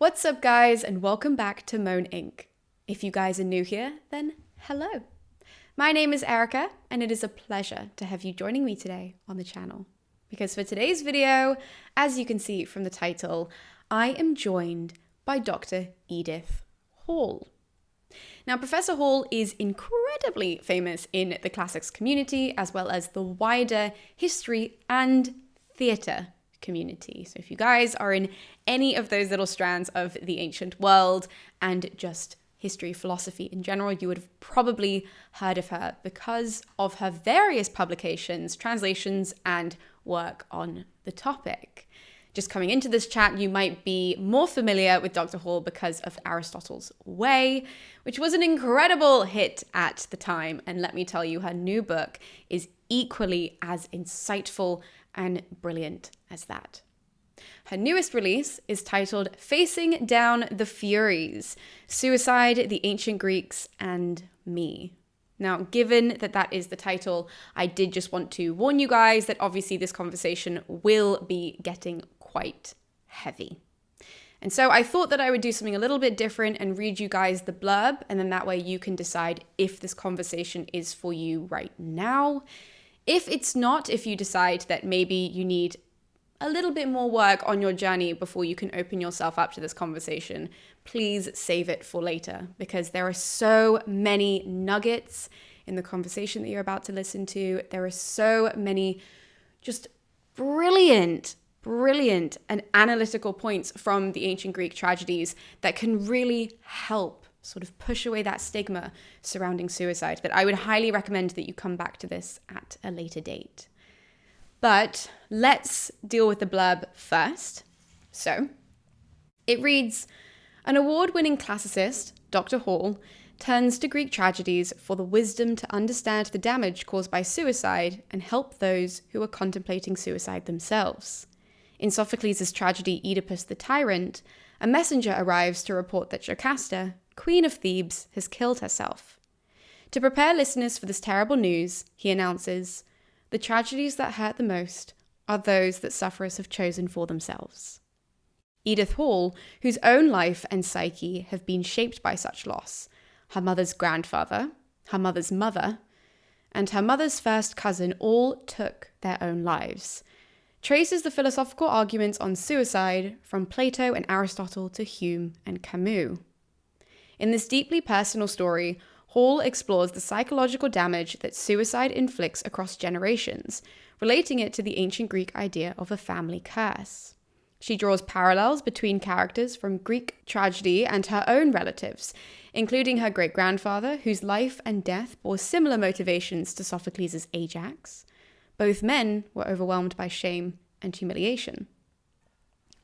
What's up, guys, and welcome back to Moan Inc. If you guys are new here, then hello. My name is Erica, and it is a pleasure to have you joining me today on the channel. Because for today's video, as you can see from the title, I am joined by Dr. Edith Hall. Now, Professor Hall is incredibly famous in the classics community, as well as the wider history and theatre community. So if you guys are in any of those little strands of the ancient world and just history, philosophy in general, you would have probably heard of her because of her various publications, translations, and work on the topic. Just coming into this chat, you might be more familiar with Dr. Hall because of Aristotle's Way, which was an incredible hit at the time. And let me tell you, her new book is equally as insightful and brilliant as that. Her newest release is titled Facing Down the Furies, Suicide, the Ancient Greeks, and Me. Now, given that that is the title, I did just want to warn you guys that obviously this conversation will be getting quite heavy. And so I thought that I would do something a little bit different and read you guys the blurb, and then that way you can decide if this conversation is for you right now. If it's not, if you decide that maybe you need a little bit more work on your journey before you can open yourself up to this conversation, please save it for later, because there are so many nuggets in the conversation that you're about to listen to. There are so many just brilliant and analytical points from the ancient Greek tragedies that can really help sort of push away that stigma surrounding suicide, that I would highly recommend that you come back to this at a later date. But let's deal with the blurb first. So it reads, an award-winning classicist, Dr. Hall, turns to Greek tragedies for the wisdom to understand the damage caused by suicide and help those who are contemplating suicide themselves. In Sophocles' tragedy Oedipus the Tyrant, a messenger arrives to report that Jocasta, Queen of Thebes, has killed herself. To prepare listeners for this terrible news, he announces, the tragedies that hurt the most are those that sufferers have chosen for themselves. Edith Hall, whose own life and psyche have been shaped by such loss, her mother's grandfather, her mother's mother, and her mother's first cousin all took their own lives, traces the philosophical arguments on suicide from Plato and Aristotle to Hume and Camus. In this deeply personal story, Hall explores the psychological damage that suicide inflicts across generations, relating it to the ancient Greek idea of a family curse. She draws parallels between characters from Greek tragedy and her own relatives, including her great-grandfather, whose life and death bore similar motivations to Sophocles' Ajax. Both men were overwhelmed by shame and humiliation.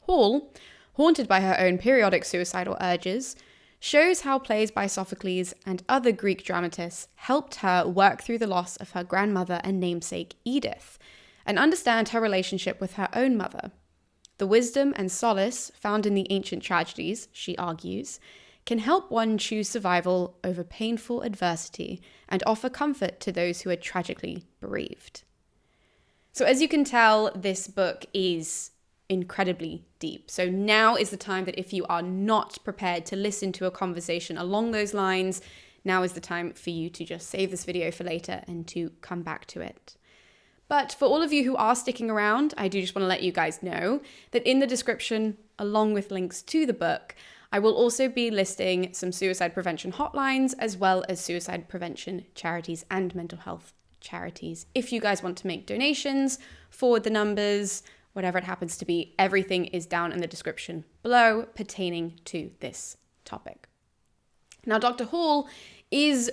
Hall, haunted by her own periodic suicidal urges, shows how plays by Sophocles and other Greek dramatists helped her work through the loss of her grandmother and namesake Edith, and understand her relationship with her own mother. The wisdom and solace found in the ancient tragedies, she argues, can help one choose survival over painful adversity and offer comfort to those who are tragically bereaved. So as you can tell, this book is incredibly deep. So now is the time that if you are not prepared to listen to a conversation along those lines, now is the time for you to just save this video for later and to come back to it. But for all of you who are sticking around, I do just want to let you guys know that in the description, along with links to the book, I will also be listing some suicide prevention hotlines, as well as suicide prevention charities and mental health charities. If you guys want to make donations, forward the numbers, whatever it happens to be, everything is down in the description below pertaining to this topic. Now, Dr. Hall is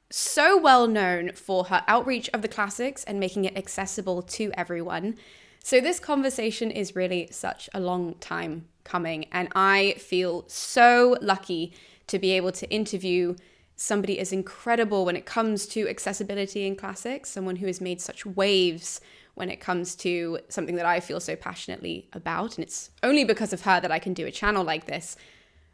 so well known for her outreach of the classics and making it accessible to everyone. So this conversation is really such a long time coming, and I feel so lucky to be able to interview somebody as incredible when it comes to accessibility in classics, someone who has made such waves when it comes to something that I feel so passionately about. And it's only because of her that I can do a channel like this,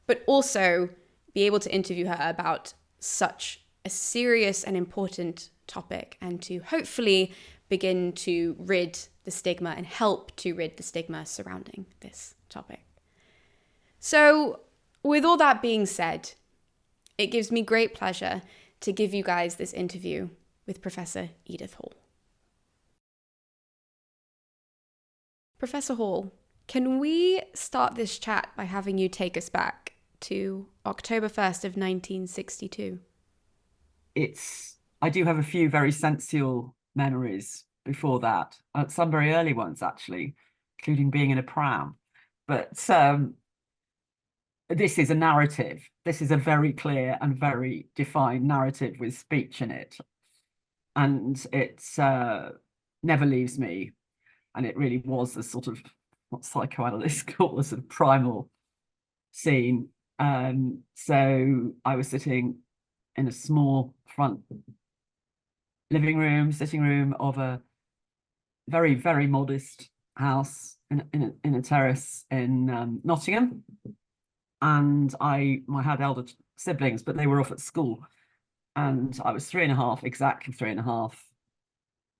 but also be able to interview her about such a serious and important topic, and to hopefully begin to rid the stigma and help to rid the stigma surrounding this topic. So, with all that being said, it gives me great pleasure to give you guys this interview with Professor Edith Hall. Professor Hall, can we start this chat by having you take us back to October 1st of 1962? I do have a few very sensual memories before that, some very early ones actually, including being in a pram. But this is a narrative. This is a very clear and very defined narrative with speech in it. And it never leaves me. And it really was a sort of, what psychoanalysts call a sort of primal scene. So I was sitting in a small front sitting room of a very, very modest house in a terrace in Nottingham. And I had elder siblings, but they were off at school. And I was 3.5, exactly 3.5.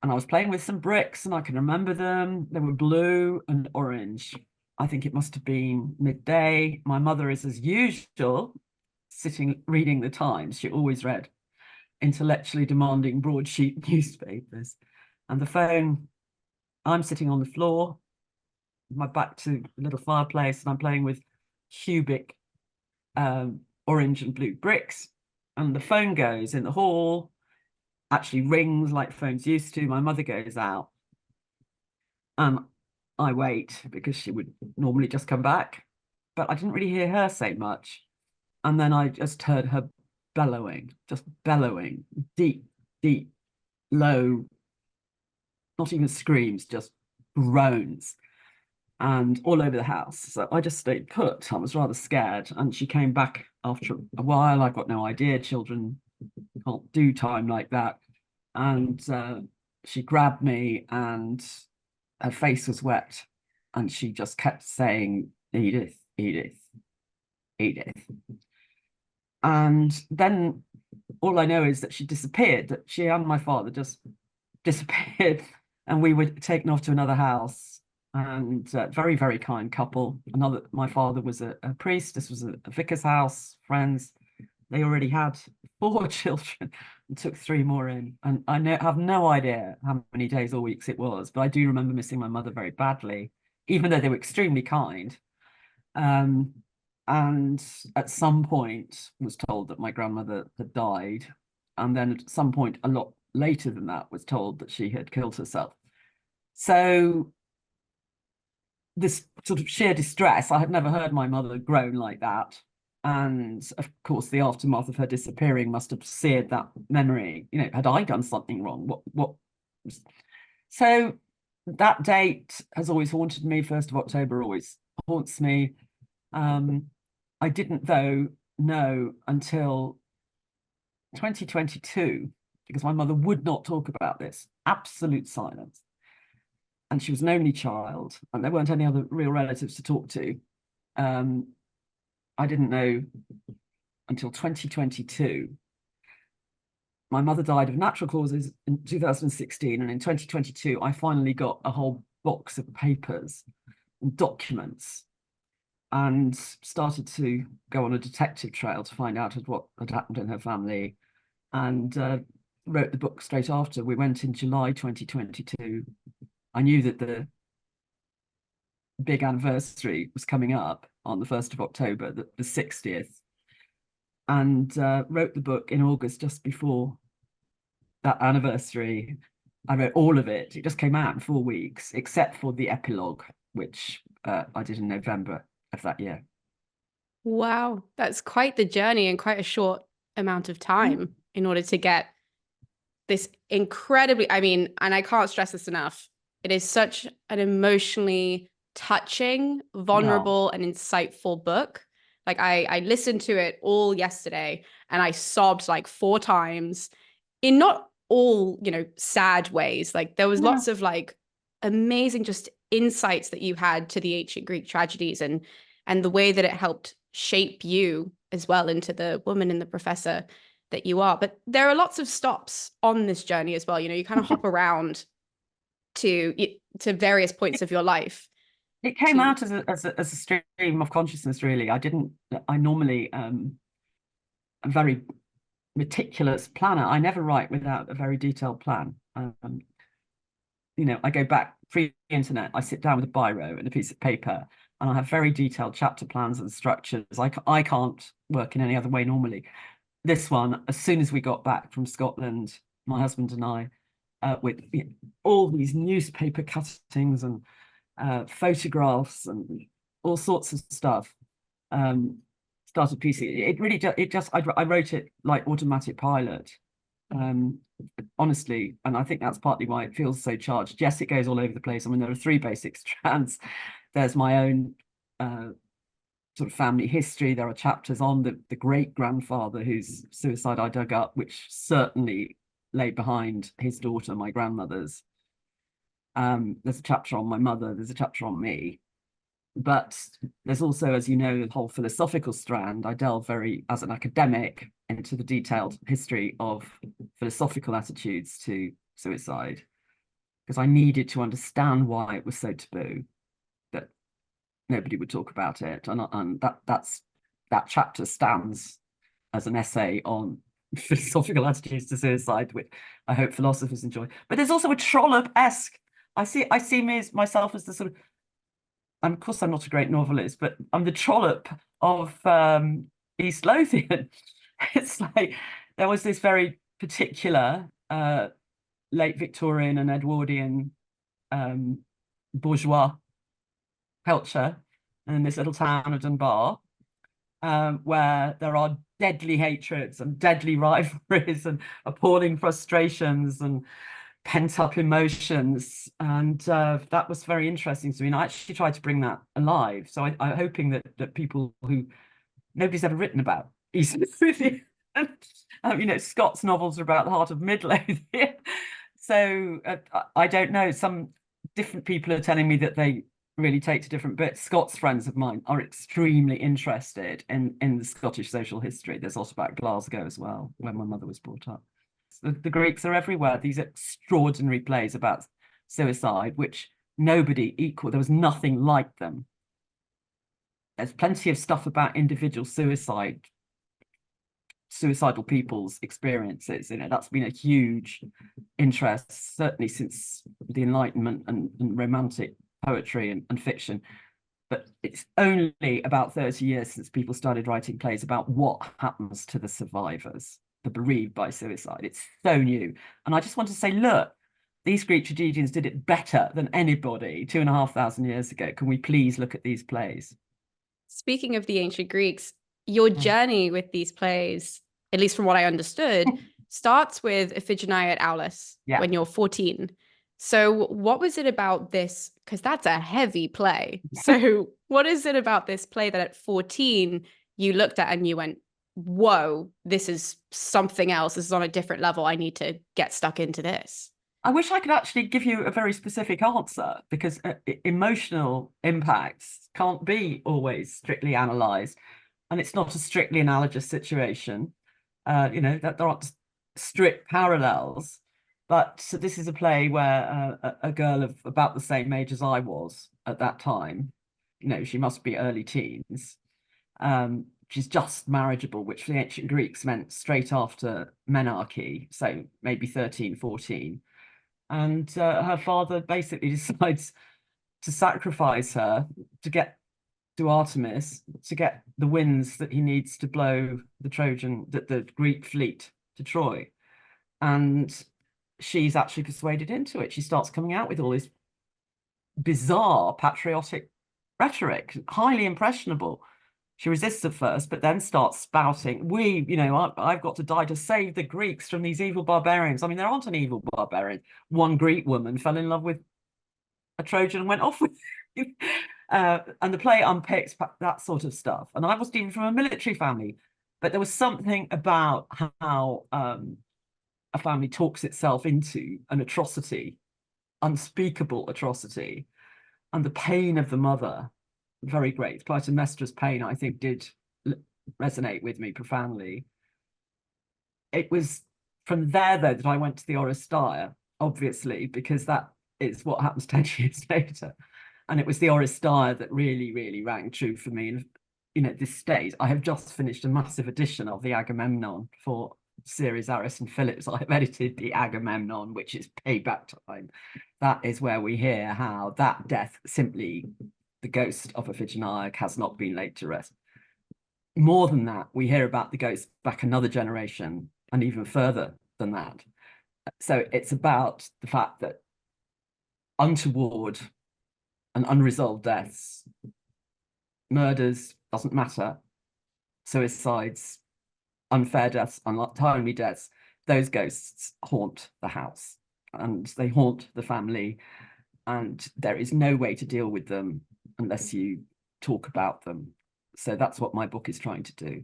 And I was playing with some bricks, and I can remember them. They were blue and orange. I think it must have been midday. My mother is, as usual, sitting reading the Times. She always read intellectually demanding broadsheet newspapers. And the phone, I'm sitting on the floor, my back to a little fireplace, and I'm playing with cubic orange and blue bricks. And the phone goes in the hall, actually rings like phones used to. My mother goes out. I wait because she would normally just come back, but I didn't really hear her say much. And then I just heard her just bellowing, deep, deep, low, not even screams, just groans, and all over the house. So I just stayed put. I was rather scared. And she came back after a while. I got no idea. Children can't do time like that. And she grabbed me, and her face was wet. And she just kept saying, Edith, Edith, Edith. And then all I know is that she disappeared, that she and my father just disappeared. And we were taken off to another house. And very, very kind couple. My father was a priest. This was a vicar's house, friends. They already had 4 children and took 3 more in. And I have no idea how many days or weeks it was, but I do remember missing my mother very badly, even though they were extremely kind. And at some point was told that my grandmother had died. And then at some point, a lot later than that, was told that she had killed herself. So this sort of sheer distress, I had never heard my mother groan like that. And of course, the aftermath of her disappearing must have seared that memory. You know, had I done something wrong? What? So that date has always haunted me. 1st of October always haunts me. I didn't, though, know until 2022, because my mother would not talk about this. Absolute silence. And she was an only child, and there weren't any other real relatives to talk to. I didn't know until 2022. My mother died of natural causes in 2016, and in 2022, I finally got a whole box of papers and documents and started to go on a detective trail to find out what had happened in her family, and wrote the book straight after. We went in July 2022. I knew that the big anniversary was coming up on the 1st of October, the 60th, and wrote the book in August, just before that anniversary. I wrote all of it. It just came out in 4 weeks, except for the epilogue, which I did in November of that year. Wow, that's quite the journey in quite a short amount of time in order to get this incredibly, I mean, and I can't stress this enough, it is such an emotionally touching, vulnerable, and insightful book. Like I listened to it all yesterday and I sobbed like 4 times, in not all, sad ways. Like there was lots of like amazing just insights that you had to the ancient Greek tragedies and the way that it helped shape you as well into the woman and the professor that you are. But there are lots of stops on this journey as well. You kind of hop around to various points of your life. It came to? out as a stream of consciousness, really. I normally a very meticulous planner. I never write without a very detailed plan. I go back pre-internet, I sit down with a biro and a piece of paper, and I have very detailed chapter plans and structures. I can't work in any other way normally. This one, as soon as we got back from Scotland, my husband and I, with all these newspaper cuttings and photographs and all sorts of stuff, started piecing. It really I wrote it like automatic pilot. Um, honestly, and I think that's partly why it feels so charged. Yes, it goes all over the place. I mean, there are three basic strands. There's my own sort of family history. There are chapters on the great grandfather whose suicide I dug up, which certainly lay behind his daughter, my grandmother's. There's a chapter on my mother. There's a chapter on me. But there's also, as you know, the whole philosophical strand. I delve very, as an academic, into the detailed history of philosophical attitudes to suicide, because I needed to understand why it was so taboo, that nobody would talk about it. And that chapter stands as an essay on philosophical attitudes to suicide, which I hope philosophers enjoy. But there's also a Trollope-esque. I see myself as the sort of, and of course I'm not a great novelist, but I'm the Trollope of East Lothian. It's like there was this very particular late Victorian and Edwardian bourgeois culture in this little town of Dunbar, where there are deadly hatreds and deadly rivalries and appalling frustrations and pent-up emotions, and that was very interesting to me. And I actually tried to bring that alive. So I'm hoping that people who nobody's ever written about East Lothian, Scott's novels are about the heart of Midlothian. So I don't know. Some different people are telling me that they really take to different bits. Scott's friends of mine are extremely interested in the Scottish social history. There's also about Glasgow as well, where my mother was brought up. The Greeks are everywhere. These extraordinary plays about suicide, which nobody equal. There was nothing like them. There's plenty of stuff about individual suicidal people's experiences. That's been a huge interest, certainly since the Enlightenment and romantic poetry and fiction. But it's only about 30 years since people started writing plays about what happens to the survivors, the bereaved by suicide. It's so new. And I just want to say, look, these Greek tragedians did it better than anybody 2,500 years ago. Can we please look at these plays? Speaking of the ancient Greeks, your journey with these plays, at least from what I understood, starts with Iphigenia at Aulis when you're 14. So what was it about this? Because that's a heavy play. So what is it about this play that at 14 you looked at and you went, whoa, this is something else. This is on a different level. I need to get stuck into this. I wish I could actually give you a very specific answer, because emotional impacts can't be always strictly analysed, and it's not a strictly analogous situation. That there aren't strict parallels, but this is a play where a girl of about the same age as I was at that time, she must be early teens. She's just marriageable, which for the ancient Greeks meant straight after menarche, so maybe 13, 14. And her father basically decides to sacrifice her to get to Artemis, to get the winds that he needs to blow the Greek fleet to Troy. And she's actually persuaded into it. She starts coming out with all this bizarre patriotic rhetoric, highly impressionable. She resists at first, but then starts spouting, I've got to die to save the Greeks from these evil barbarians. I mean, there aren't an evil barbarian. One Greek woman fell in love with a Trojan and went off with him. And the play unpicks that sort of stuff. And I wasn't even from a military family, but there was something about how a family talks itself into an atrocity, unspeakable atrocity, and the pain of the mother, very great. Clytemnestra's pain, I think, did resonate with me profoundly. It was from there, though, that I went to the Oresteia, obviously, because that is what happens 10 years later. And it was the Oresteia that really rang true for me. And, you know, at this stage, I have just finished a massive edition of the Agamemnon for series Aris and Phillips. I have edited the Agamemnon, which is payback time. That is where we hear how that death, simply the ghost of Iphigenia, has not been laid to rest. More than that, we hear about the ghost back another generation and even further than that. So it's about the fact that untoward and unresolved deaths, murders, doesn't matter, suicides, unfair deaths, untimely deaths, those ghosts haunt the house and they haunt the family, and there is no way to deal with them unless you talk about them. So that's what my book is trying to do,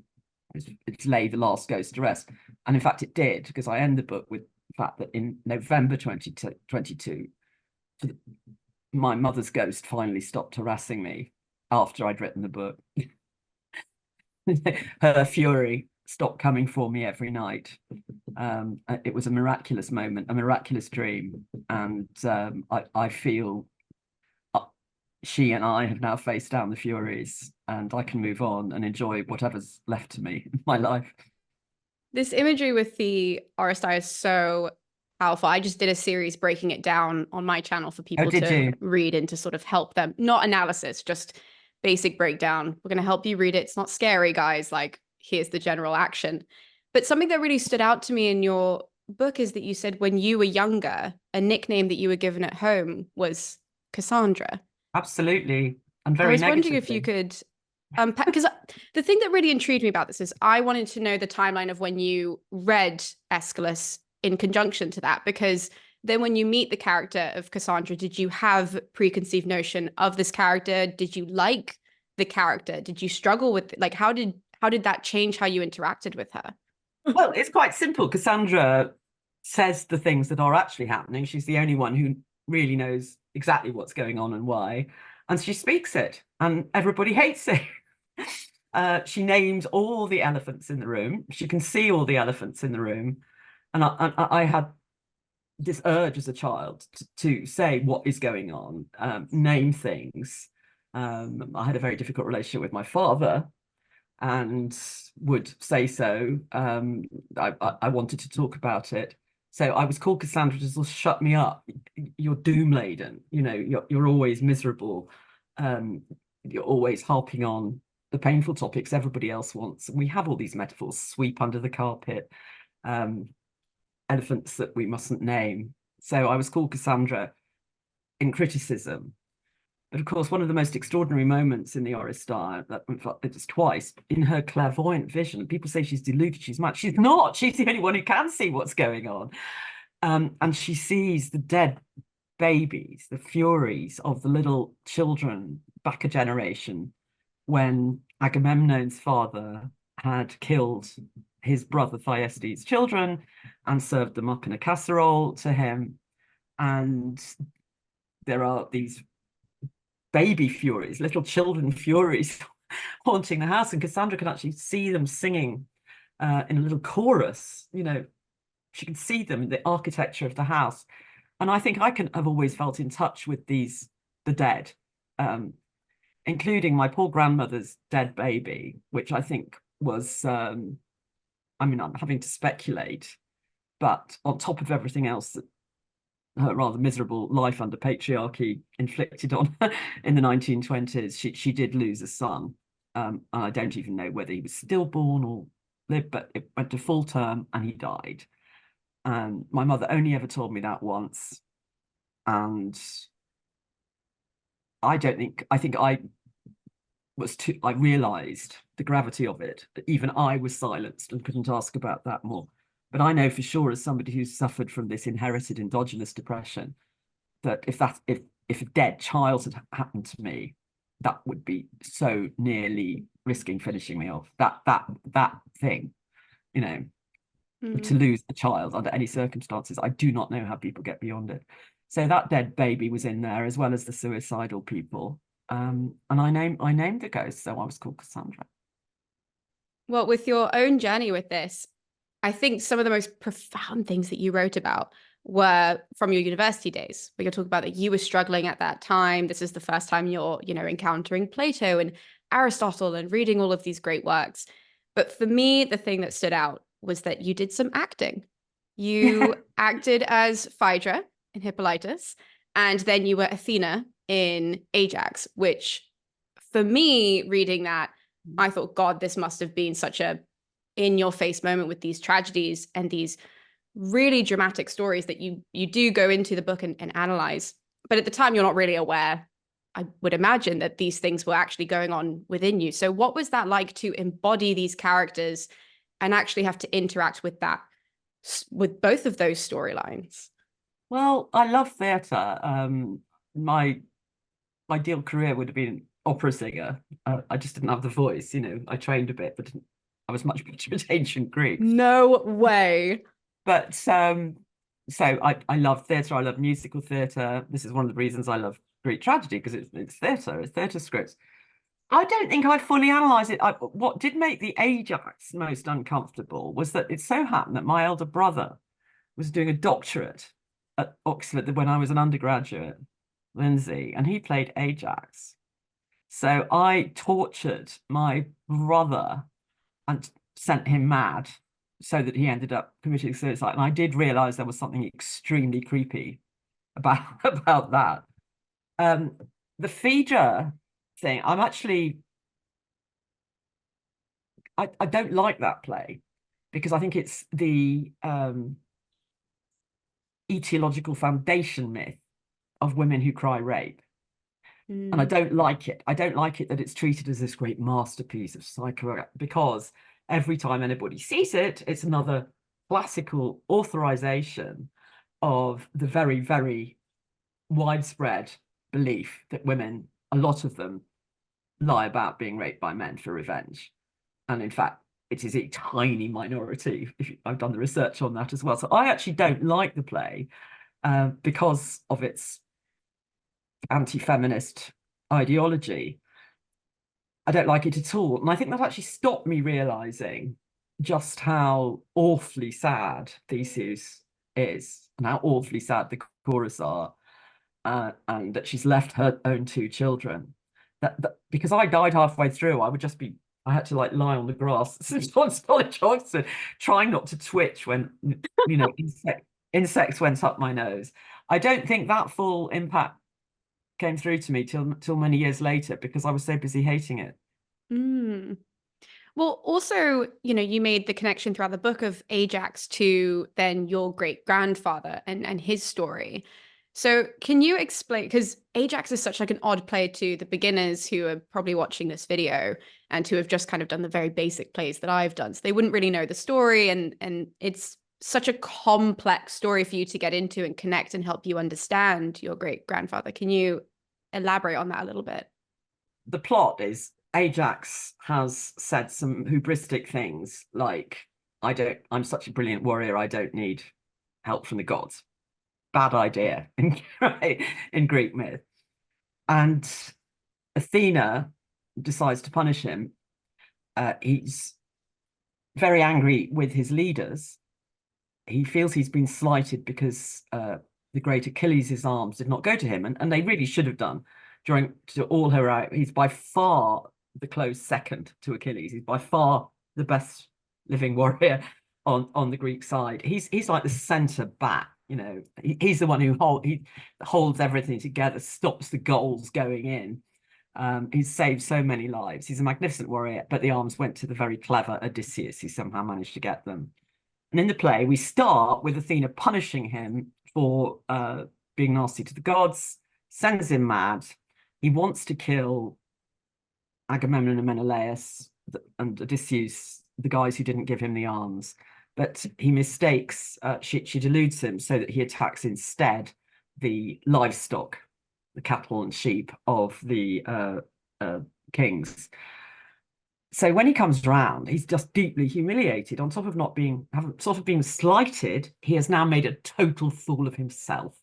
is lay the last ghost to rest. And in fact it did, because I end the book with the fact that in November 2022, my mother's ghost finally stopped harassing me after I'd written the book. Her fury stopped coming for me every night. It was a miraculous moment, a miraculous dream. And I feel she and I have now faced down the Furies, and I can move on and enjoy whatever's left to me in my life. This imagery with the Oresteia is so powerful. I just did a series breaking it down on my channel for people to read and to sort of help them. Not analysis, just basic breakdown. We're going to help you read it. It's not scary, guys. Like, here's the general action. But something that really stood out to me in your book is that you said when you were younger, a nickname that you were given at home was Cassandra. Absolutely. And very I was wondering if you could unpack, because the thing that really intrigued me about this is I wanted to know the timeline of when you read Aeschylus in conjunction to that, because then when you meet the character of Cassandra, did you have preconceived notion of this character? Did you like the character? Did you struggle with, like, how did that change how you interacted with her? Well, it's quite simple. Cassandra says the things that are actually happening. She's the only one who really knows exactly what's going on and why. And she speaks it, and everybody hates it. She names all the elephants in the room. She can see all the elephants in the room. And I had this urge as a child to say what is going on, name things. I had a very difficult relationship with my father and would say so. I wanted to talk about it. So I was called Cassandra to just shut me up. You're doom laden, you know, you're always miserable. You're always harping on the painful topics everybody else wants. We have all these metaphors: sweep under the carpet, elephants that we mustn't name. So I was called Cassandra in criticism. But of course, one of the most extraordinary moments in the Oresteia, that it was twice, in her clairvoyant vision. People say she's deluded, she's mad. She's not. She's the only one who can see what's going on. And she sees the dead babies, the furies of the little children back a generation, when Agamemnon's father had killed his brother Thyestes' children and served them up in a casserole to him. And there are these baby furies, little children furies haunting the house, and Cassandra can actually see them singing in a little chorus. You know, she can see them in the architecture of the house. And I think I have always felt in touch with the dead, including my poor grandmother's dead baby, which I think was, I mean, I'm having to speculate, but on top of everything else that her rather miserable life under patriarchy inflicted on her in the 1920s, she did lose a son. And I don't even know whether he was stillborn or lived, but it went to full term and he died. And my mother only ever told me that once. And I think I realized the gravity of it, that even I was silenced and couldn't ask about that more. But I know for sure, as somebody who's suffered from this inherited endogenous depression, that if a dead child had happened to me, that would be so nearly risking finishing me off. That thing, you know, to lose a child under any circumstances, I do not know how people get beyond it. So that dead baby was in there, as well as the suicidal people. And I named the ghost, so I was called Cassandra. Well, with your own journey with this, I think some of the most profound things that you wrote about were from your university days, where you're talking about that you were struggling at that time. This is the first time you're, encountering Plato and Aristotle and reading all of these great works. But for me, the thing that stood out was that you did some acting. You acted as Phaedra in Hippolytus, and then you were Athena in Ajax, which for me, reading that, I thought, God, this must have been such a in-your-face moment with these tragedies and these really dramatic stories that you do go into the book and analyze. But at the time, you're not really aware, I would imagine, that these things were actually going on within you. So what was that like to embody these characters and actually have to interact with that, with both of those storylines? Well, I love theatre. My ideal career would have been opera singer. I just didn't have the voice, I trained a bit, but I was much better at ancient Greek. No way. But so I love theatre. I love musical theatre. This is one of the reasons I love Greek tragedy, because it's theatre. It's theatre scripts. I don't think I fully analysed it. What did make the Ajax most uncomfortable was that it so happened that my elder brother was doing a doctorate at Oxford when I was an undergraduate, Lindsay, and he played Ajax. So I tortured my brother and sent him mad, so that he ended up committing suicide. And I did realise there was something extremely creepy about that. The Phaedra thing, I don't like that play, because I think it's the etiological foundation myth of women who cry rape. And I don't like it. I don't like it that it's treated as this great masterpiece of psycho, because every time anybody sees it, it's another classical authorization of the very, very widespread belief that women, a lot of them, lie about being raped by men for revenge. And in fact, it is a tiny minority. I've done the research on that as well. So I actually don't like the play because of its anti-feminist ideology. I don't like it at all. And I think that actually stopped me realizing just how awfully sad Theseus is, and how awfully sad the chorus are, and that she's left her own two children. That because I died halfway through, I had to lie on the grass on solid Johnson, trying not to twitch when insects went up my nose. I don't think that full impact came through to me till many years later, because I was so busy hating it. Well, also, you made the connection throughout the book of Ajax to then your great grandfather and his story. So can you explain, because Ajax is such an odd play to the beginners who are probably watching this video and who have just kind of done the very basic plays that I've done. So they wouldn't really know the story, and it's such a complex story for you to get into and connect and help you understand your great grandfather. Can you elaborate on that a little bit? The plot is Ajax has said some hubristic things like, I'm such a brilliant warrior, I don't need help from the gods. Bad idea in Greek myth. And Athena decides to punish him. He's very angry with his leaders. He feels he's been slighted because the great Achilles' arms did not go to him, and they really should have done. To all her, he's by far the close second to Achilles. He's by far the best living warrior on the Greek side. He's like the centre back. He's the one who holds everything together, stops the goals going in. He's saved so many lives. He's a magnificent warrior, but the arms went to the very clever Odysseus, who somehow managed to get them. And in the play, we start with Athena punishing him for being nasty to the gods, sends him mad. He wants to kill Agamemnon and Menelaus and Odysseus, the guys who didn't give him the arms. But he mistakes, she deludes him so that he attacks instead the livestock, the cattle and sheep of the kings. So when he comes round, he's just deeply humiliated. On top of being slighted, he has now made a total fool of himself.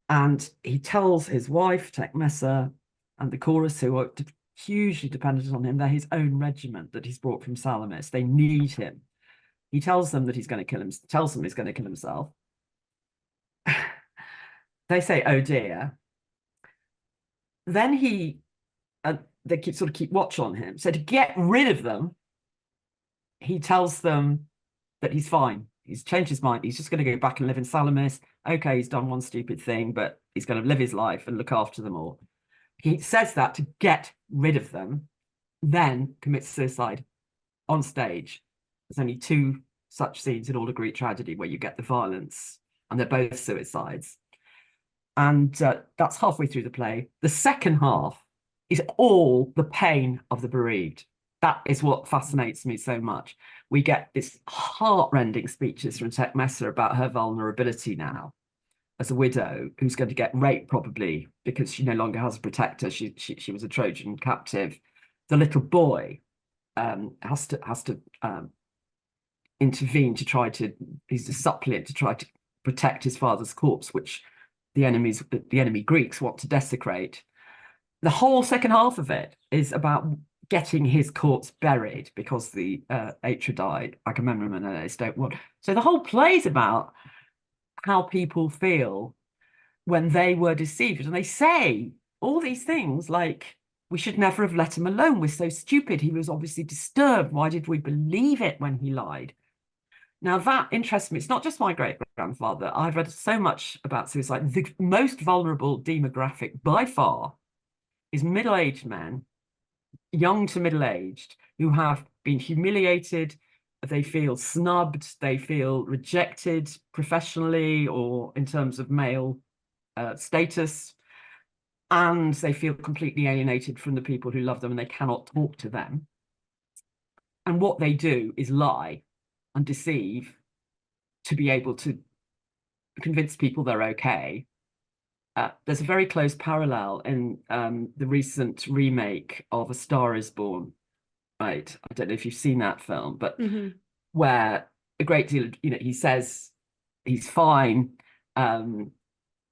And he tells his wife, Tecmessa, and the chorus, who are hugely dependent on him, they're his own regiment that he's brought from Salamis. They need him. He tells them that he's going to kill him, tells them he's going to kill himself. They say, oh dear. Then they keep watch on him. So to get rid of them, he tells them that he's fine. He's changed his mind. He's just going to go back and live in Salamis. Okay, he's done one stupid thing, but he's going to live his life and look after them all. He says that to get rid of them, then commits suicide on stage. There's only 2 such scenes in all of Greek tragedy where you get the violence, and they're both suicides. And that's halfway through the play. The second half is all the pain of the bereaved. That is what fascinates me so much. We get this heart-rending speeches from Tecmessa about her vulnerability now as a widow who's going to get raped probably because she no longer has a protector. She was a Trojan captive. The little boy has to intervene to try to, he's a suppliant to try to protect his father's corpse, which the enemy Greeks want to desecrate. The whole second half of it is about getting his corpse buried because the Atridae, Agamemnon and Aeneas don't want. So the whole play's about how people feel when they were deceived. And they say all these things like, we should never have let him alone. We're so stupid. He was obviously disturbed. Why did we believe it when he lied? Now that interests me. It's not just my great-grandfather. I've read so much about suicide. The most vulnerable demographic by far is middle-aged men, young to middle-aged, who have been humiliated. They feel snubbed. They feel rejected professionally or in terms of male status. And they feel completely alienated from the people who love them, and they cannot talk to them. And what they do is lie and deceive to be able to convince people they're okay. There's a very close parallel in the recent remake of A Star Is Born, right? I don't know if you've seen that film, but where a great deal of, he says he's fine.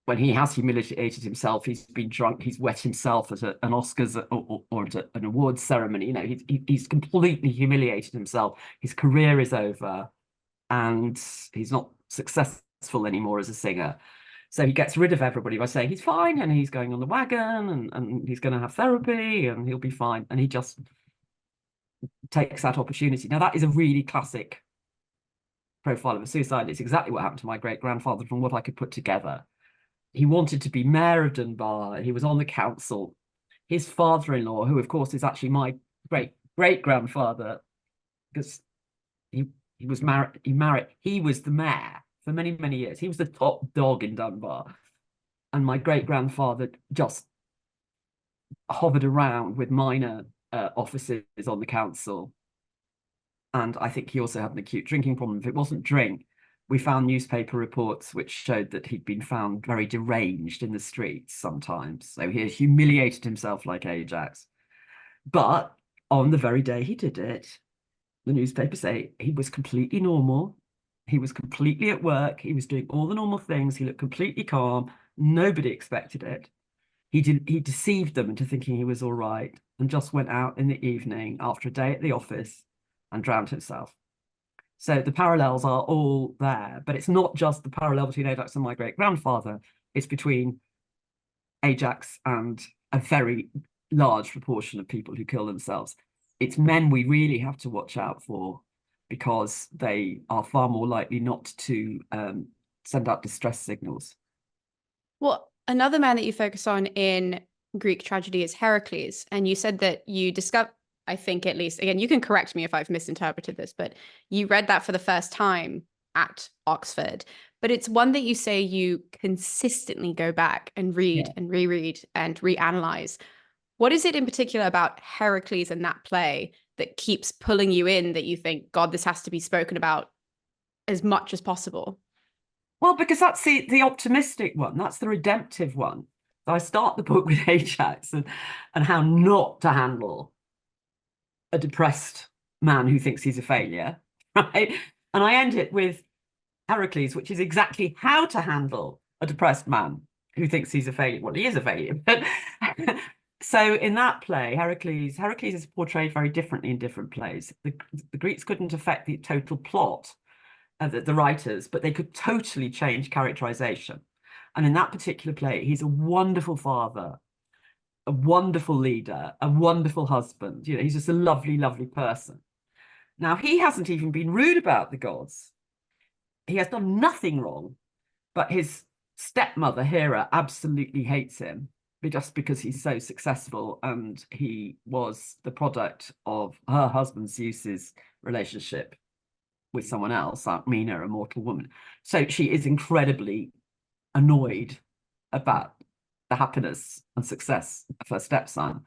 When he has humiliated himself, he's been drunk, he's wet himself at an Oscars or at an awards ceremony. He's completely humiliated himself. His career is over, and he's not successful anymore as a singer. So he gets rid of everybody by saying he's fine, and he's going on the wagon, and he's going to have therapy, and he'll be fine. And he just takes that opportunity. Now, that is a really classic profile of a suicide. It's exactly what happened to my great-grandfather from what I could put together. He wanted to be mayor of Dunbar. He was on the council. His father-in-law, who of course is actually my great-grandfather, because he was married. He was the mayor for many, many years. He was the top dog in Dunbar. And my great-grandfather just hovered around with minor officers on the council. And I think he also had an acute drinking problem. If it wasn't drink, we found newspaper reports which showed that he'd been found very deranged in the streets sometimes. So he had humiliated himself like Ajax. But on the very day he did it, the newspapers say he was completely normal. He was completely at work. He was doing all the normal things. He looked completely calm. Nobody expected it. He deceived them into thinking he was all right, and just went out in the evening after a day at the office and drowned himself. So the parallels are all there, but it's not just the parallel between Ajax and my great-grandfather. It's between Ajax and a very large proportion of people who kill themselves. It's men we really have to watch out for, because they are far more likely not to send out distress signals. Well, another man that you focus on in Greek tragedy is Heracles. And you said that you discovered, I think at least, again, you can correct me if I've misinterpreted this, but you read that for the first time at Oxford. But it's one that you say you consistently go back and read and reread and reanalyze. What is it in particular about Heracles and that play that keeps pulling you in, that you think, God, this has to be spoken about as much as possible? Well, because that's the optimistic one. That's the redemptive one. So I start the book with Ajax and how not to handle a depressed man who thinks he's a failure, right? And I end it with Heracles, which is exactly how to handle a depressed man who thinks he's a failure. Well, he is a failure, but So in that play, Heracles is portrayed very differently in different plays. The Greeks couldn't affect the total plot of the writers, but they could totally change characterization. And in that particular play, he's a wonderful father, a wonderful leader, a wonderful husband. You know, he's just a lovely, lovely person. Now, he hasn't even been rude about the gods. He has done nothing wrong, but his stepmother, Hera, absolutely hates him just because he's so successful, and he was the product of her husband Zeus's relationship with someone else, Mina, a mortal woman. So she is incredibly annoyed about the happiness and success of her stepson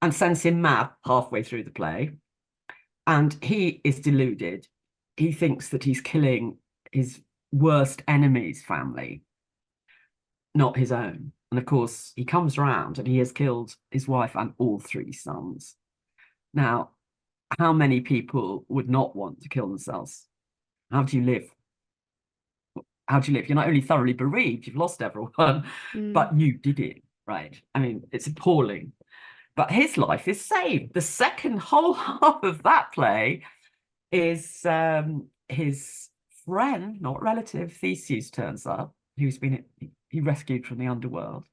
and sends him mad halfway through the play. And he is deluded. He thinks that he's killing his worst enemy's family, not his own. And of course, he comes around and he has killed his wife and all three sons. Now, how many people would not want to kill themselves? How do you live? How do you live? You're not only thoroughly bereaved, you've lost everyone, but you did it, right? I mean, it's appalling. But his life is saved. The second whole half of that play is his friend, not relative, Theseus turns up, he rescued from the underworld.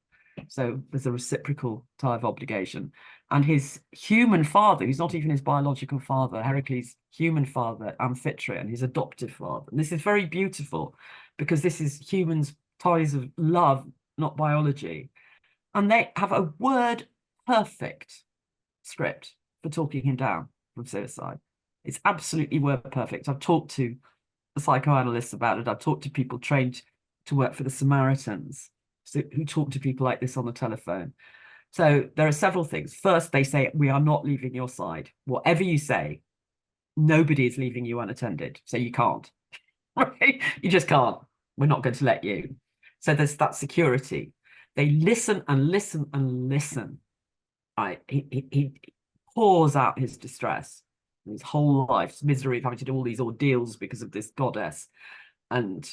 So there's a reciprocal tie of obligation. And his human father, who's not even his biological father, Heracles' human father, Amphitryon, his adoptive father. And this is very beautiful because this is humans' ties of love, not biology. And they have a word perfect script for talking him down from suicide. It's absolutely word perfect. I've talked to the psychoanalysts about it. I've talked to people trained to work for the Samaritans who talk to people like this on the telephone. So there are several things. First, they say, we are not leaving your side. Whatever you say, nobody is leaving you unattended. So you can't. Right? You just can't. We're not going to let you. So there's that security. They listen and listen and listen. Right? He pours out his distress, his whole life's misery of having to do all these ordeals because of this goddess, and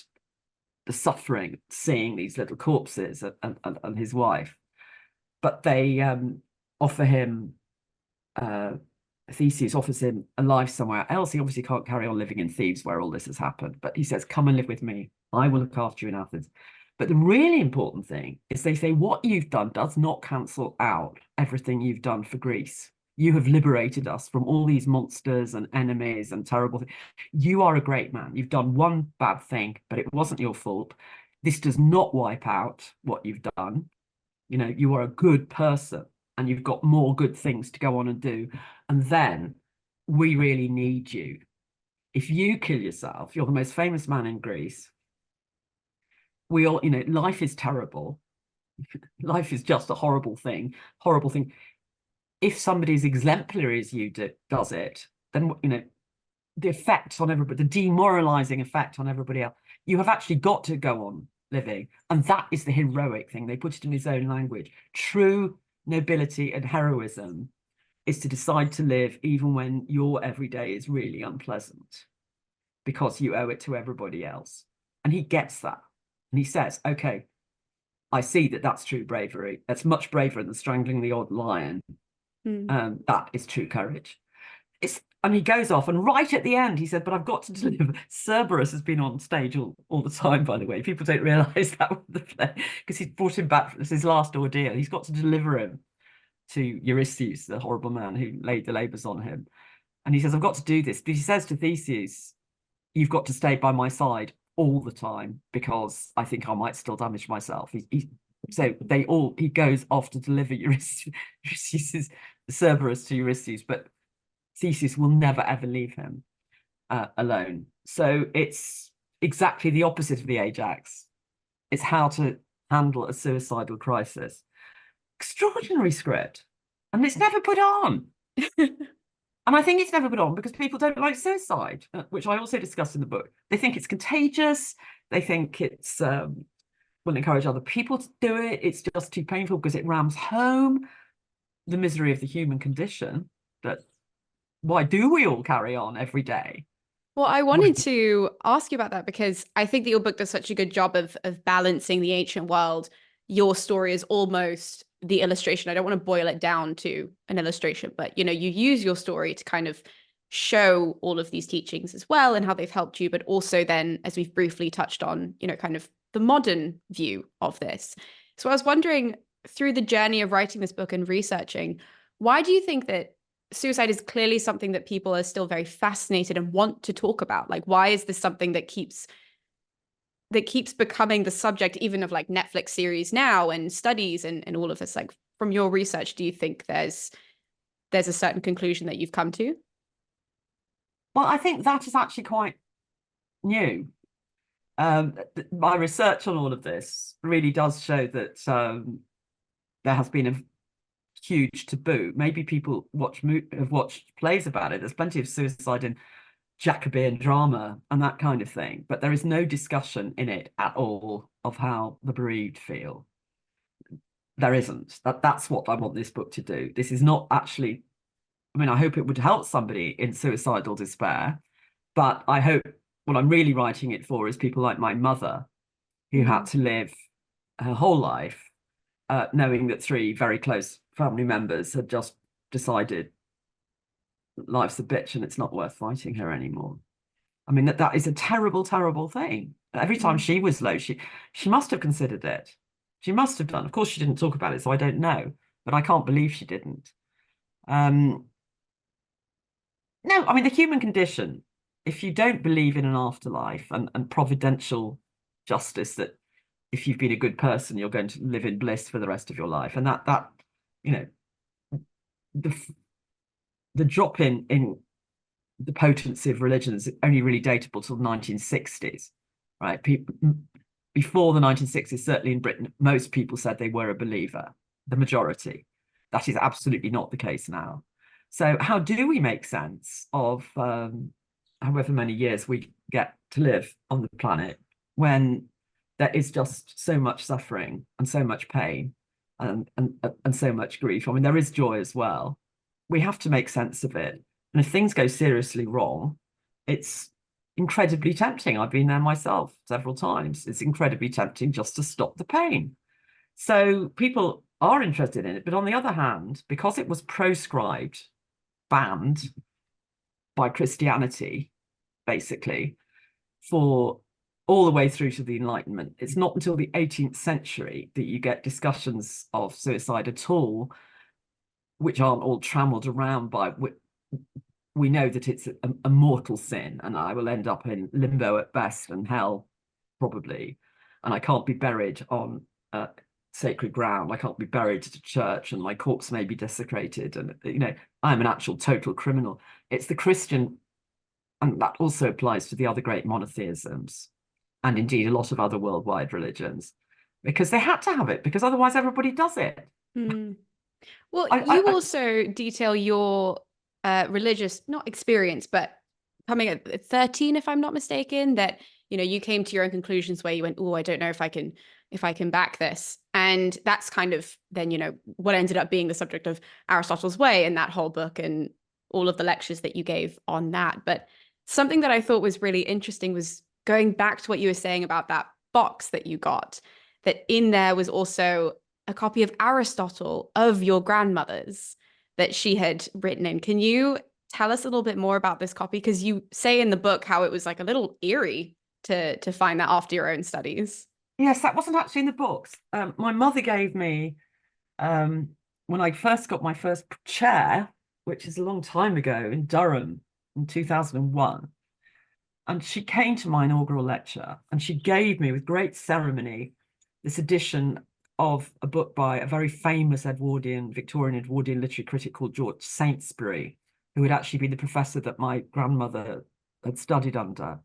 the suffering, seeing these little corpses and his wife. But they offer him, Theseus offers him a life somewhere else. He obviously can't carry on living in Thebes where all this has happened, but he says, come and live with me. I will look after you in Athens. But the really important thing is they say what you've done does not cancel out everything you've done for Greece. You have liberated us from all these monsters and enemies and terrible things. You are a great man. You've done one bad thing, but it wasn't your fault. This does not wipe out what you've done. You know, you are a good person and you've got more good things to go on and do. And then we really need you. If you kill yourself, you're the most famous man in Greece. We all, you know, life is terrible. Life is just a horrible thing, horrible thing. If somebody as exemplary as you does it, then, you know, the effect on everybody, the demoralizing effect on everybody else, you have actually got to go on living. And that is the heroic thing. They put it in his own language. True nobility and heroism is to decide to live even when your everyday is really unpleasant because you owe it to everybody else. And he gets that. And he says, okay, I see that that's true bravery. That's much braver than strangling the odd lion. That is true courage. And he goes off, and right at the end, he said, but I've got to deliver. Cerberus has been on stage all the time, by the way. People don't realise that with the play, because he's brought him back. It's his last ordeal. He's got to deliver him to Eurystheus, the horrible man who laid the labours on him. And he says, I've got to do this. But he says to Theseus, you've got to stay by my side all the time, because I think I might still damage myself. So he goes off to deliver Eurystheus, Cerberus to Eurystheus, but Theseus will never ever leave him alone. So it's exactly the opposite of the Ajax. It's how to handle a suicidal crisis. Extraordinary script, and it's never put on. And I think it's never put on because people don't like suicide, which I also discuss in the book. They think it's contagious. They think it's will encourage other people to do it. It's just too painful because it rams home the misery of the human condition. That why do we all carry on every day? Well, I wanted to ask you about that because I think that your book does such a good job of balancing the ancient world. Your story is almost the illustration. I don't want to boil it down to an illustration, but, you know, you use your story to kind of show all of these teachings as well and how they've helped you, but also then, as we've briefly touched on, you know, kind of the modern view of this. So I was wondering, through the journey of writing this book and researching, why do you think that suicide is clearly something that people are still very fascinated and want to talk about? Like, why is this something that keeps becoming the subject even of like Netflix series now and studies and all of this? Like, from your research, do you think there's a certain conclusion that you've come to? Well, I think that is actually quite new. My research on all of this really does show that there has been a huge taboo. Maybe people have watched plays about it. There's plenty of suicide in Jacobean drama and that kind of thing, but there is no discussion in it at all of how the bereaved feel. There isn't. That's what I want this book to do. This is not actually, I mean, I hope it would help somebody in suicidal despair, but I hope what I'm really writing it for is people like my mother, who had to live her whole life knowing that 3 very close family members had just decided life's a bitch and it's not worth fighting her anymore. I mean, that is a terrible, terrible thing. Every time she was low, she must have considered it. She must have done. Of course, she didn't talk about it, so I don't know. But I can't believe she didn't. No, I mean, the human condition, if you don't believe in an afterlife and providential justice, that if you've been a good person, you're going to live in bliss for the rest of your life. And that you know, the drop in the potency of religion is only really datable till the 1960s, right? People before the 1960s, certainly in Britain, most people said they were a believer, the majority. That is absolutely not the case now. So how do we make sense of however many years we get to live on the planet when there is just so much suffering and so much pain and so much grief? I mean, there is joy as well. We have to make sense of it. And if things go seriously wrong, it's incredibly tempting. I've been there myself several times. It's incredibly tempting just to stop the pain. So people are interested in it. But on the other hand, because it was proscribed, banned by Christianity, basically, for all the way through to the Enlightenment, it's not until the 18th century that you get discussions of suicide at all, which aren't all trammeled around by, we know that it's a mortal sin and I will end up in limbo at best and hell probably, and I can't be buried on sacred ground. I can't be buried to church and my corpse may be desecrated, and you know, I'm an actual total criminal. It's the Christian, and that also applies to the other great monotheisms and indeed a lot of other worldwide religions, because they had to have it because otherwise everybody does it. Well, you also detail your religious, not experience, but coming at 13, if I'm not mistaken, that, you know, you came to your own conclusions where you went, oh, I don't know if I can back this. And that's kind of then, you know, what ended up being the subject of Aristotle's Way and that whole book and all of the lectures that you gave on that. But something that I thought was really interesting was going back to what you were saying about that box that you got, that in there was also a copy of Aristotle of your grandmother's that she had written in. Can you tell us a little bit more about this copy? Because you say in the book how it was like a little eerie to find that after your own studies. Yes, that wasn't actually in the books. My mother gave me, when I first got my first chair, which is a long time ago, in Durham in 2001. And she came to my inaugural lecture and she gave me with great ceremony this edition of a book by a very famous Victorian Edwardian literary critic called George Saintsbury, who had actually been the professor that my grandmother had studied under.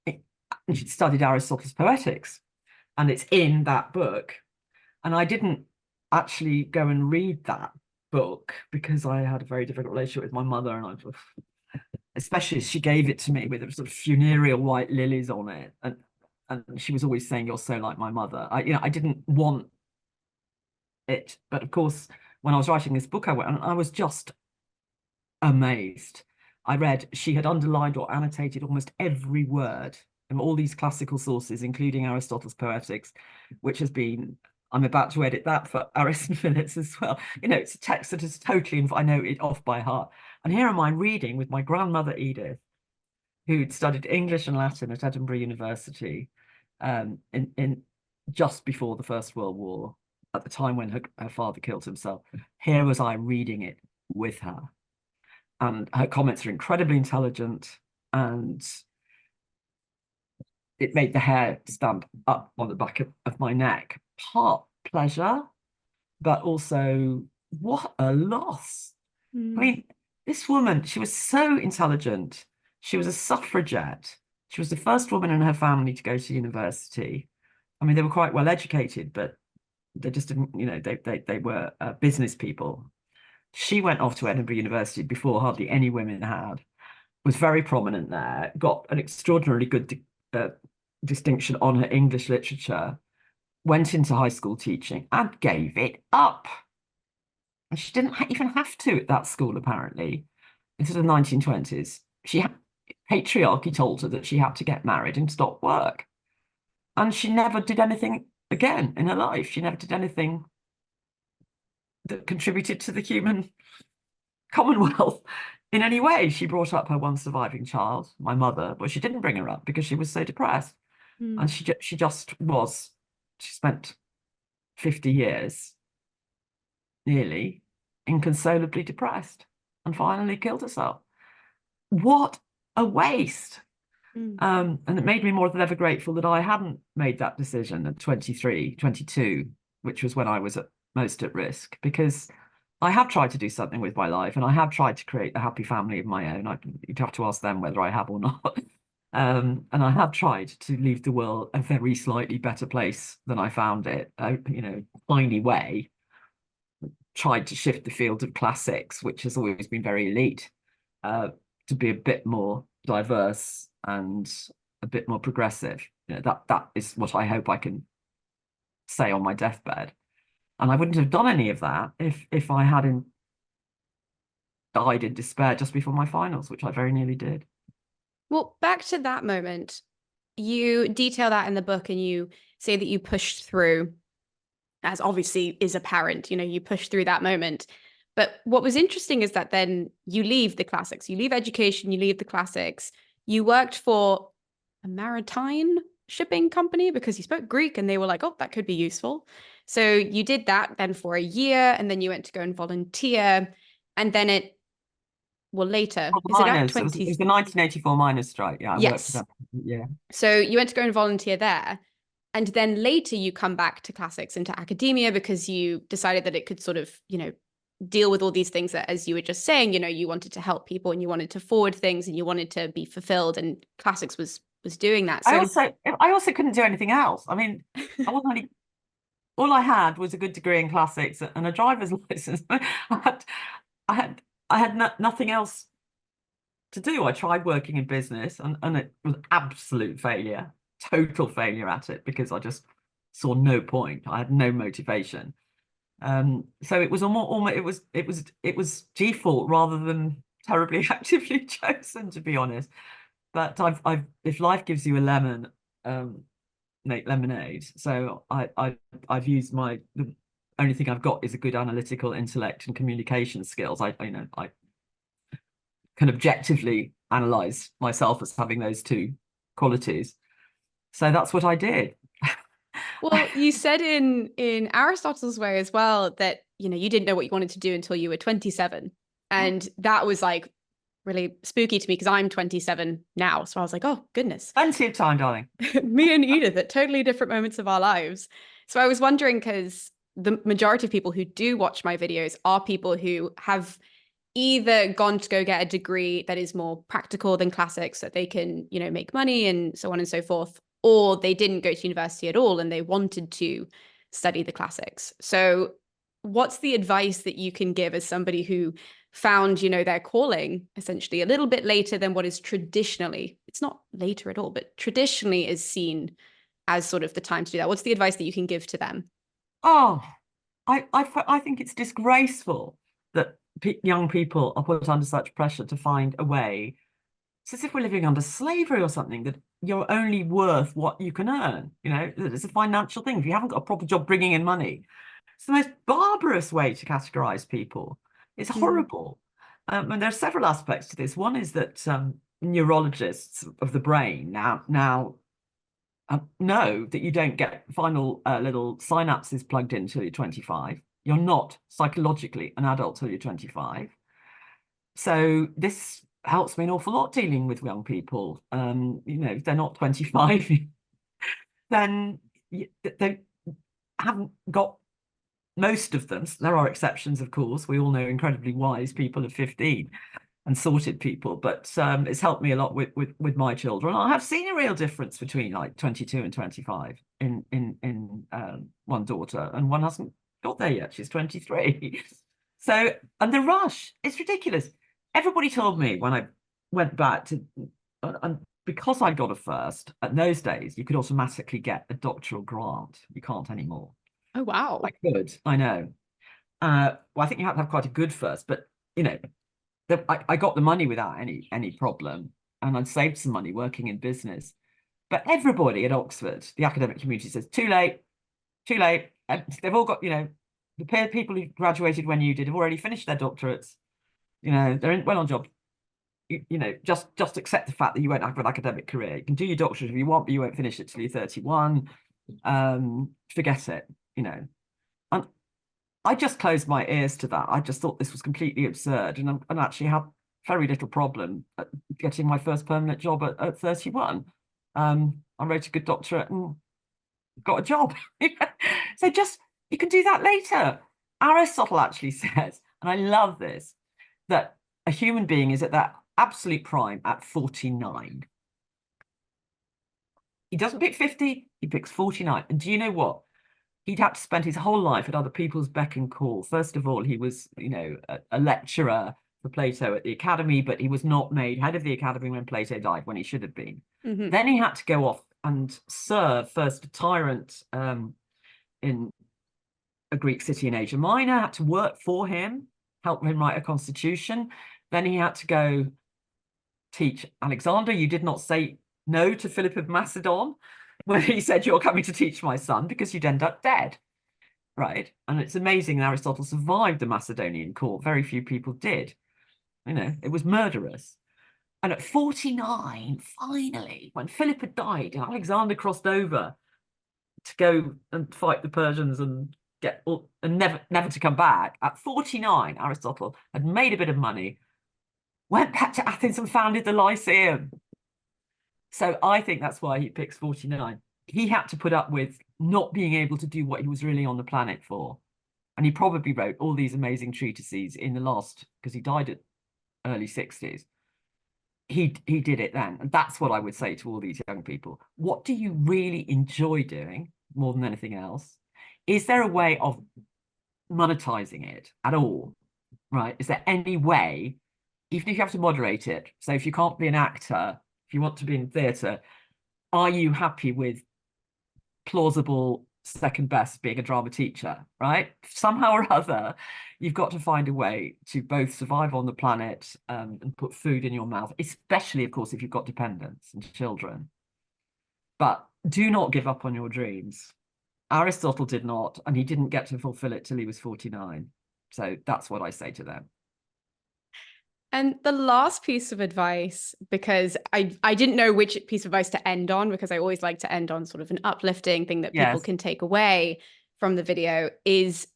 And she'd studied Aristotle's Poetics, and it's in that book. And I didn't actually go and read that book because I had a very difficult relationship with my mother, and especially as she gave it to me with sort of funereal white lilies on it, and she was always saying, "You're so like my mother." I didn't want it, but of course, when I was writing this book, I went and I was just amazed. I read she had underlined or annotated almost every word in all these classical sources, including Aristotle's Poetics, which has been, I'm about to edit that for Aristotle as well. You know, it's a text that is totally, I know it off by heart. And here am I reading with my grandmother Edith, who'd studied English and Latin at Edinburgh University, in just before the First World War, at the time when her father killed himself. Here was I reading it with her. And her comments are incredibly intelligent, and it made the hair stand up on the back of my neck. Part pleasure, but also what a loss. I mean, this woman, she was so intelligent. She was a suffragette. She was the first woman in her family to go to university. I mean, they were quite well educated, but they just didn't, you know, they were business people. She went off to Edinburgh University before hardly any women had, was very prominent there, got an extraordinarily good distinction on her English literature, went into high school teaching and gave it up. And she didn't even have to at that school, apparently. Into the 1920s. Patriarchy told her that she had to get married and stop work. And she never did anything again in her life. She never did anything that contributed to the human commonwealth in any way. She brought up her one surviving child, my mother, but she didn't bring her up because she was so depressed. And she just was. She spent 50 years nearly inconsolably depressed and finally killed herself. What a waste. And it made me more than ever grateful that I hadn't made that decision at 23, 22, which was when I was most at risk, because I have tried to do something with my life and I have tried to create a happy family of my own. You'd have to ask them whether I have or not. And I have tried to leave the world a very slightly better place than I found it, you know, tiny way. Tried to shift the field of classics, which has always been very elite, to be a bit more diverse and a bit more progressive. You know, that is what I hope I can say on my deathbed. And I wouldn't have done any of that if I hadn't died in despair just before my finals, which I very nearly did. Well, back to that moment, you detail that in the book and you say that you pushed through, as obviously is apparent, you know, you pushed through that moment. But what was interesting is that then you leave the classics, you leave education, you leave the classics. You worked for a maritime shipping company because you spoke Greek and they were like, oh, that could be useful. So you did that then for a year and then you went to go and volunteer. And then later, is it at 20? It was the 1984 miners' strike. Yeah, I worked for them. Yeah. So you went to go and volunteer there. And then later you come back to classics and to academia because you decided that it could sort of, you know, deal with all these things that, as you were just saying, you know, you wanted to help people and you wanted to forward things and you wanted to be fulfilled, and classics was doing that. So I also couldn't do anything else. I mean, I wasn't really, all I had was a good degree in classics and a driver's license. I had nothing else to do. I tried working in business and it was absolute failure, total failure at it, because I just saw no point. I had no motivation. So it was almost it was default rather than terribly actively chosen, to be honest. But I've if life gives you a lemon, make lemonade. So I've used the only thing I've got is a good analytical intellect and communication skills. I can objectively analyze myself as having those two qualities. So that's what I did. Well, you said in Aristotle's way as well that, you know, you didn't know what you wanted to do until you were 27. And that was like really spooky to me because I'm 27 now. So I was like, oh, goodness. Plenty of time, darling. Me and Edith at totally different moments of our lives. So I was wondering, because the majority of people who do watch my videos are people who have either gone to go get a degree that is more practical than classics so that they can, you know, make money and so on and so forth, or they didn't go to university at all and they wanted to study the classics. So what's the advice that you can give as somebody who found, you know, their calling essentially a little bit later than what is traditionally, it's not later at all, but traditionally is seen as sort of the time to do that? What's the advice that you can give to them? Oh, I think it's disgraceful that young people are put under such pressure to find a way It's as if we're living under slavery or something, that you're only worth what you can earn. You know, it's a financial thing. If you haven't got a proper job bringing in money, it's the most barbarous way to categorize people. It's horrible. And there are several aspects to this. One is that neurologists of the brain now know that you don't get final little synapses plugged in until you're 25. You're not psychologically an adult till you're 25. So this helps me an awful lot dealing with young people. You know, if they're not 25, then they haven't got, most of them. There are exceptions, of course. We all know incredibly wise people of 15 and sorted people, but it's helped me a lot with my children. I have seen a real difference between like 22 and 25 in one daughter, and one hasn't got there yet. She's 23. So, and the rush, it's ridiculous. Everybody told me when I went back to, and because I got a first, at those days, you could automatically get a doctoral grant. You can't anymore. Oh, wow. I could, I know. Well, I think you have to have quite a good first, but you know, I got the money without any problem, and I'd saved some money working in business. But everybody at Oxford, the academic community, says too late, too late. And they've all got, you know, the people who graduated when you did have already finished their doctorates. You know, they're well on job. You know, just accept the fact that you won't have an academic career. You can do your doctorate if you want, but you won't finish it till you're 31. Forget it, you know. And I just closed my ears to that. I just thought this was completely absurd, and actually had very little problem at getting my first permanent job at 31. I wrote a good doctorate and got a job. So just, you can do that later. Aristotle actually says, and I love this, that a human being is at that absolute prime at 49. He doesn't pick 50, he picks 49. And do you know what? He'd had to spend his whole life at other people's beck and call. First of all, he was, you know, a lecturer for Plato at the academy, but he was not made head of the academy when Plato died, when he should have been. Then he had to go off and serve first a tyrant in a Greek city in Asia Minor, had to work for him, help him write a constitution. Then he had to go teach Alexander. You did not say no to Philip of Macedon when he said, you're coming to teach my son, because you'd end up dead, right? And it's amazing Aristotle survived the Macedonian court. Very few people did. You know, it was murderous. And at 49, finally, when Philip had died and Alexander crossed over to go and fight the Persians and never to come back, at 49, Aristotle had made a bit of money, went back to Athens and founded the Lyceum. So I think that's why he picks 49. He had to put up with not being able to do what he was really on the planet for. And he probably wrote all these amazing treatises in the last, because he died at early 60s. He did it then. And that's what I would say to all these young people. What do you really enjoy doing more than anything else? Is there a way of monetizing it at all? Right? Is there any way, even if you have to moderate it? So if you can't be an actor, if you want to be in theatre, are you happy with plausible second best being a drama teacher, right? Somehow or other, you've got to find a way to both survive on the planet and put food in your mouth, especially, of course, if you've got dependents and children. But do not give up on your dreams. Aristotle did not, and he didn't get to fulfill it till he was 49. So that's what I say to them. And the last piece of advice, because I didn't know which piece of advice to end on, because I always like to end on sort of an uplifting thing that people can take away from the video, is,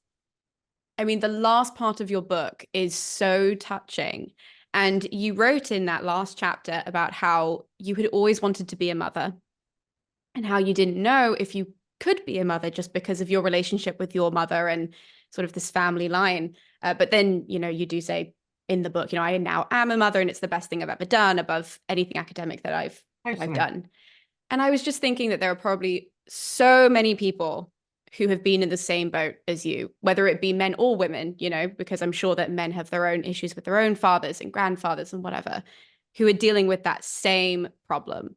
I mean, the last part of your book is so touching. And you wrote in that last chapter about how you had always wanted to be a mother and how you didn't know if you could be a mother just because of your relationship with your mother and sort of this family line. But then, you know, you do say in the book, you know, I now am a mother and it's the best thing I've ever done above anything academic that I've done. And I was just thinking that there are probably so many people who have been in the same boat as you, whether it be men or women, you know, because I'm sure that men have their own issues with their own fathers and grandfathers and whatever, who are dealing with that same problem.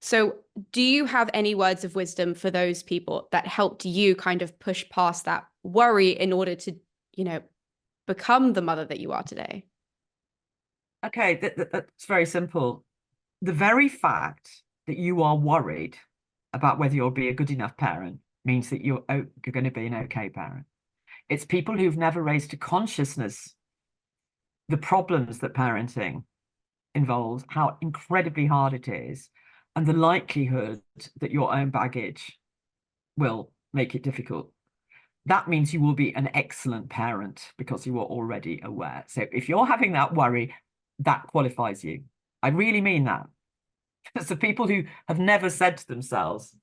So do you have any words of wisdom for those people that helped you kind of push past that worry in order to, you know, become the mother that you are today? Okay, that's very simple. the very fact that you are worried about whether you'll be a good enough parent means that you're going to be an okay parent. It's people who've never raised to consciousness the problems that parenting involves, how incredibly hard it is, and the likelihood that your own baggage will make it difficult. That means you will be an excellent parent because you are already aware. So if you're having that worry, that qualifies you. I really mean that. It's the people who have never said to themselves,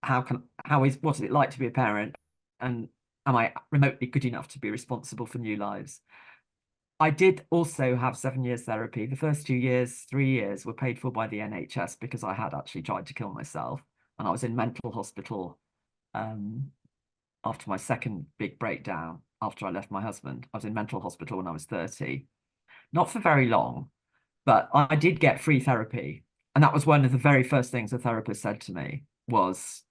what is it like to be a parent? And am I remotely good enough to be responsible for new lives? I did also have 7 years therapy. The first 2 years, 3 years were paid for by the NHS because I had actually tried to kill myself. And I was in mental hospital after my second big breakdown, after I left my husband. I was in mental hospital when I was 30. Not for very long, but I did get free therapy. And that was one of the very first things a therapist said to me was,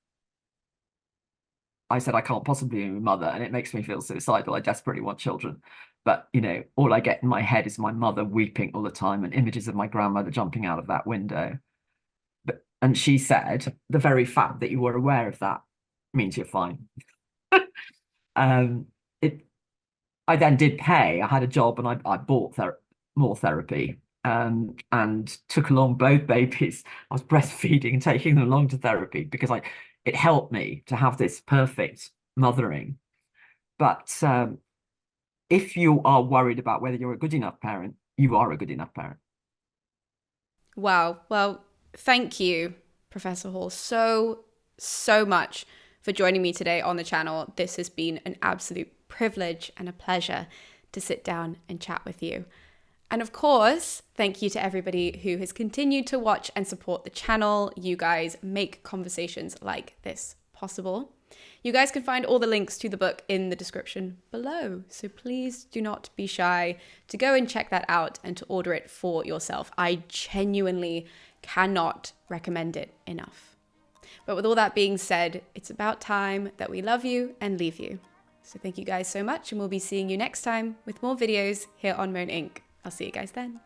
I said, I can't possibly be a mother and it makes me feel suicidal. I desperately want children. But, all I get in my head is my mother weeping all the time and images of my grandmother jumping out of that window. And she said, the very fact that you were aware of that means you're fine. I then did pay. I had a job and I bought more therapy and took along both babies. I was breastfeeding and taking them along to therapy because it helped me to have this perfect mothering. But if you are worried about whether you're a good enough parent, you are a good enough parent. Wow. Well, thank you, Professor Hall, so much for joining me today on the channel. This has been an absolute privilege and a pleasure to sit down and chat with you. And of course, thank you to everybody who has continued to watch and support the channel. You guys make conversations like this possible. You guys can find all the links to the book in the description below. So please do not be shy to go and check that out and to order it for yourself. I genuinely cannot recommend it enough. But with all that being said, it's about time that we love you and leave you. So thank you guys so much, and we'll be seeing you next time with more videos here on Moan Inc. I'll see you guys then.